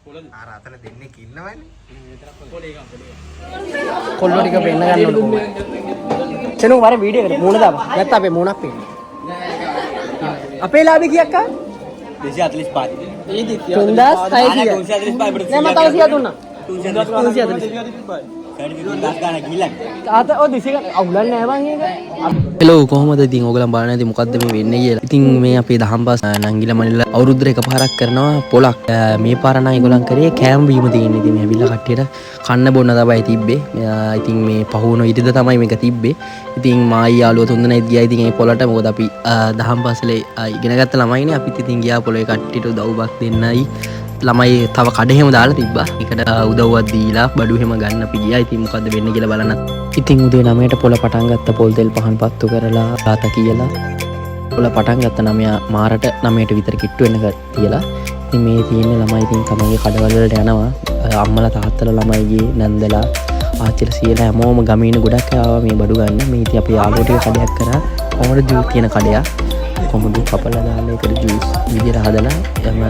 ආර අතන දෙන්නේ කින්නවනේ. කොල්ලෝ ටික පෙන්න ගන්න ඕන කොහොමද? චනු වර වීඩියෝ එකට මූණ දාපන්. නැත්නම් අපේ මූණක් පේන්නේ. අපේ ලාභේ කීයක් ආ? 245. ඒදි 3600. නෑ මම තව 100 දුන්නා. 345. ආත ඔය දිසික අවුලක් නෑ බං ඒක. හෙලෝ කොහොමද ඉතින් ඕගලන් බලන්න ඇති මොකද්ද මේ වෙන්නේ කියලා. ඉතින් මේ අපේ දහම්පාස් නංගිලා මනිලා අවුරුද්දට එකපාරක් කරනවා පොලක්. මේ පාර නම් ඒගොල්ලන් කරේ කෑම බීම තියෙන්නේ. ඉතින් මේ ඇවිල්ලා කට්ටියට කන්න බොන්න තමයි තිබ්බේ. ඉතින් මේ පහුවන ඉරිද තමයි මේක තිබ්බේ. ඉතින් මායි යාළුවෝ තුන්දෙනා ගියා ඉතින් ඒ පොලට. මොකද අපි දහම්පාසලේ ඉගෙන ගත්ත ළමයිනේ. අපිත් ඉතින් ගියා පොලේ කට්ටියට උදව්වක් දෙන්නයි. ළමයි තව කඩ එහෙම දාලා තිබ්බා. ඒකට උදව්වක් දීලා බඩු එහෙම ගන්න අපි ගියා. ඉතින් මොකද්ද වෙන්නේ කියලා බලන්න. ඉතින් උදේ 9ට පොළ පටන් ගත්ත. පොල් තෙල් පහන් පත්තු කරලා ආත කියලා පොළ පටන් ගත්ත 9 මාරට 9ට විතර කිට්ටු වෙන තියලා. ඉතින් මේ තියෙන ළමයි ඉතින් තමන්ගේ කඩවල වලට යනවා. අම්මලා තාත්තලා ළමයිගේ නැන්දලා ආච්චිලා සීලා හැමෝම ගමීන ගොඩක් ආවා මේ බඩු ගන්න. මේ ඉතින් අපි යාළුවෝ ටික කඩයක් කරා. කොමඩු ජූස් කියන කඩයක්. කොමඩු කපලා දාලා ඒකට ජූස් විදියට හදලා යම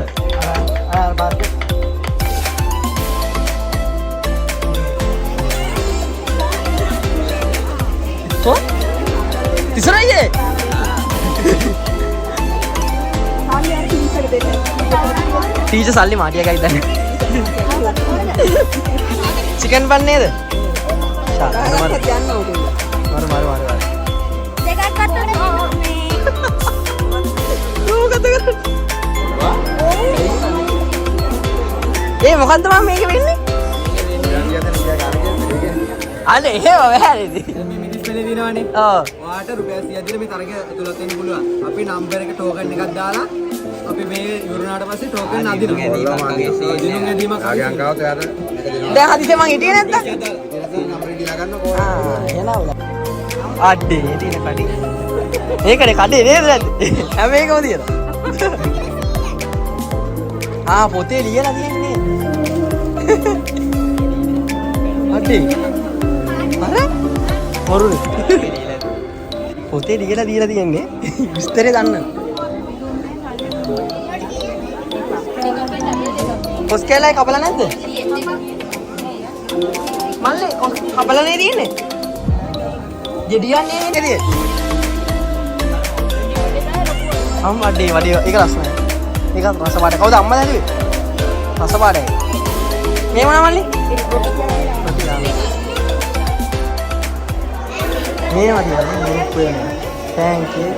තිසරයියේ ටීචර් සල්ලි මාටියකයි දැන් චිකන් බන් නේද? මර දෙකක් අතට ඒ මොකද්ද මම මේක වෙන්නේ? අනේ එහෙම වැහැරෙදි. මිනිස් වෙලේ දිනවනේ. ඔව්. ඔයාට රුපියල් 100ක් දීලා මේ තරගය ඇතුළත් වෙන්න පුළුවන්. අපි නම්බර් එක ටෝකන් එකක් දාලා අපි මේ ඉවරනාට පස්සේ ටෝකන් අදිනවා. දිනුම් ගැදීමක් ආගියංකාවත් එයාට මේක දෙනවා. දැන් හදිස්සිය මං හිටියේ නැත්තම්? නම්බර් එක දීලා ගන්නකො. එනවා. අඩේ තියෙන කඩේ. මේකනේ කඩේ නේද නැද්ද? හැම එකම තියෙනවා. පොතේ ලියලා තියෙන්නේ. අඩේ. අර මොරුනේ. පොතේ ලියලා දීලා තියෙන්නේ. විස්තරේ දන්න. කොස් කැලයි කපලා නැද්ද? මල්ලේ කපලා නේ තියෙන්නේ. ගෙඩියන්නේ නේද? අම්මඩේ වඩේ ඒක ලස්සනයි. ඒක රස පාට. කවුද අම්මා දැල්ලුවේ? රස පාටයි. මේ මොනවා මල්ලි? මේ වගේ මේ පුයනේ. Thank you.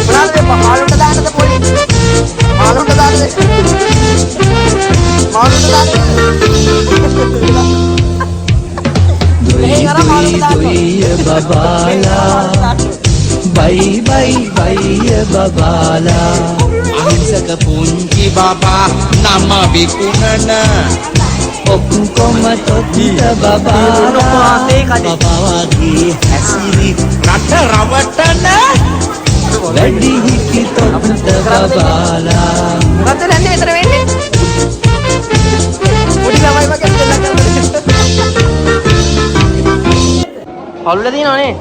මොනවාද මාළුන්ට දාන්නද පොඩි? මාළුන්ට දාන්නද? මාළුන්ට දාන්නද? babala bye bye bye babala අහිංසක පුංචි බබා නම විකුණන ඔක්කොම තොත්ත බබා බබාගේ හැසිරි රට රවටන වැඩි හිටි තොත්ත බබාලා රට නැන්නේ විතර වෙන්නේ පොඩි ළමයි වගේ දෙල්ලක් කරනවා පළුල දිනවනේ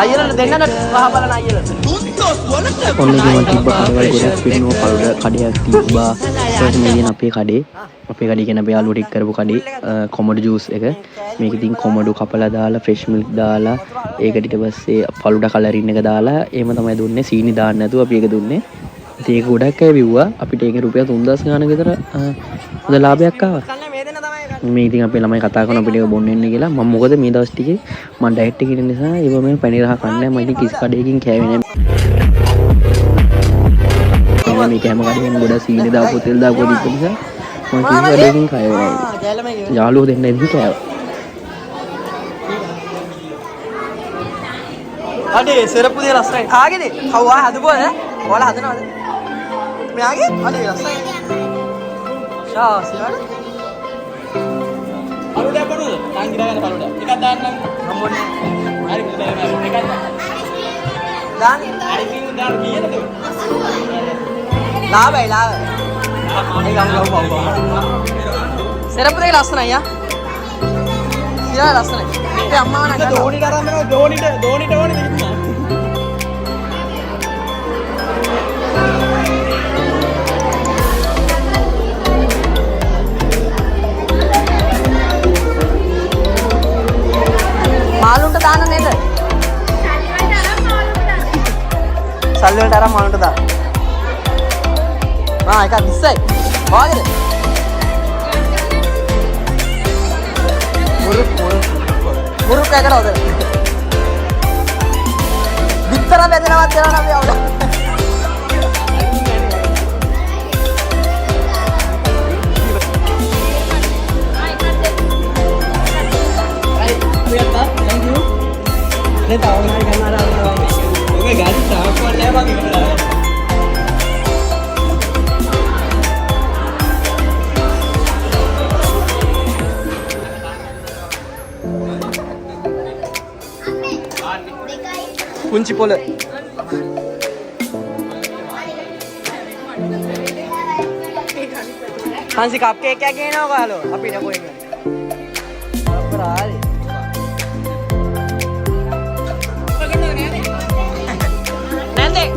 අයියලට දෙන්නට පහ බලන අයියලට ඔන්නගේ මම තිබ්බ කඩවල ගොඩක් පින්නෝ පළුල කඩයක් තිබ්බා ඊට මේ අපේ කඩේ කියන අපේ යාළුවෝ ටික කරපු කඩේ කොමඩු ජූස් එක මේක ඉතින් කොමඩු කපලා දාලා ෆ්‍රෙෂ් මිල්ක් දාලා ඒකට ඊට පස්සේ පළුඩ කලරින් එක දාලා එහෙම තමයි දුන්නේ සීනි දාන්න නැතුව අපි ඒක දුන්නේ ඉතින් ඒක ගොඩක් අය විව්වා අපිට ඒක රුපියල් 3000 ගානක විතර හොඳ ලාභයක් ආවා මේ ඉතින් අපේ ළමයි කතා කරන අපිට ඒක බොන්න එන්න කියලා මම මොකද මේ දවස් ටිකේ මම ඩයට් එකේ ඉන්න නිසා ඒව මම පැණි රහ කන්නේ මම ඉතින් කිසි කඩේකින් කෑවේ නැහැ මේක හැම කඩේකින් ගොඩක් සීනි දාපු තෙල් දාපු දීපු නිසා මම කිසි කඩේකින් කෑවේ නැහැ යාළුවෝ දෙන්න ඉතින් කෑවා අඩේ සරප්පු දෙය ලස්සනයි කාගේද කව්වා හදපුවද ඔයාලා හදනවද මෙයාගේ අඩේ ලස්සනයි ශාසිවල පළුඩ බඩුද? තාංගි දාගන්න පළුඩ. එකක් දාන්නම්. හම්බුනේ. හරි දාන්න. එකක් දාන්න. හරි කිව්ව දාන්න කීයද? ලාභයි ලාභ. ඒකම ලව්. සරප්පු දෙක ලස්සනයි යා. සියා ලස්සනයි. ඒ අම්මාව නම් දෝණිට අරන් යනවා දෝණිට ඕනේ නෙමෙයි. සල්ලි වලට අරන් මලුන්ට දාන්න. එකක් 20යි. වාගේද? මුරුක් එකකට හොදලා. විතර බෙදනවත් වෙනවා නම් අපි අවුල. Nên tao ngay camera đâu. Cái gã sao con lẽ bao nhiêu rồi. Kunci pola. Hansi cupcake क्या कहना होगा हेलो अभी ना कोई नहीं. Apa hari?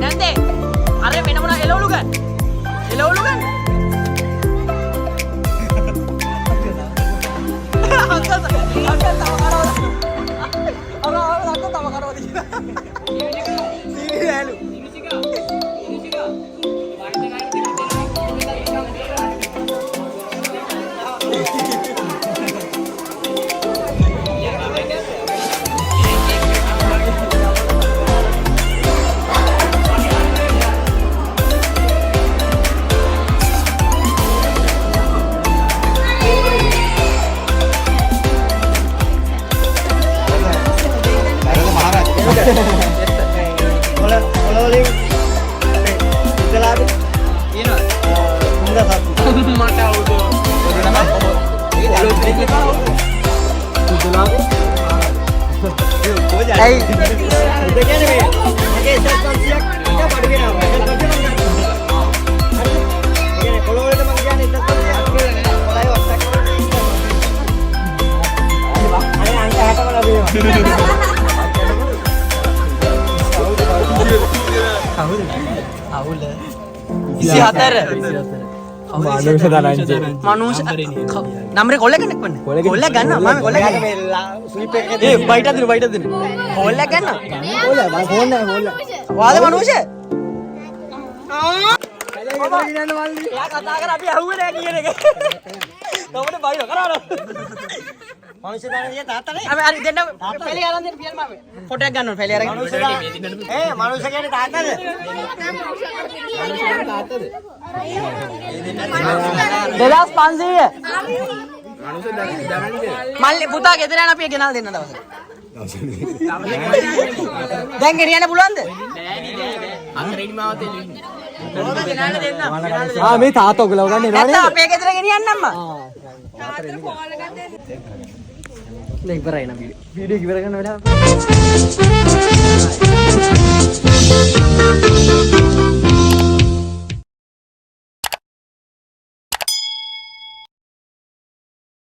Nanti. Are mana elolu kan? Elolu kan? Angkat tawa karo. Angkat tawa karo di. Ini lalu. Oleh itulah ini enggak satu mata udah nama itulah hey देखिए nih oke set siap kita pada gini apa kan kerja mana ini kalau udah teman dia nih set siap mulai waktu ini angka apa lagi isi hatar manusia daranci manusia namre kolle kenek panne kolle ganna mama kolle eh baita dinu kolle ganna kolle bhai phone nahi kolle wale manusia ya kata kar api ahuwe nahi kiyane එක කොහොමද බයින කරාන manusia daranci ya තාත්තා නේ අපි හරි දෙන්න පෙළි අරන් දෙන්න Piyal මාමේ photo එකක් ගන්න ඕන පෙළි අරගෙන manusia කියන්නේ තාත්තද තාත්තද 2500 මල්ලි පුතා ගෙදර යන අපි ගෙනල් දෙන්න දවසට දැන් ගෙනියන්න පුළුවන්ද අතරේනි මාව තෙල්ලන්නේ මේ තාත්තා ඔයගොල්ලෝ ගන්න එනවා නේද අපේ ගෙදර ගෙනියන්න අම්මා තාත්තට ෆෝන් එකක් දෙන්න දැන් ඉවරයි නා වීඩියෝ ඉවර කරන වෙලාව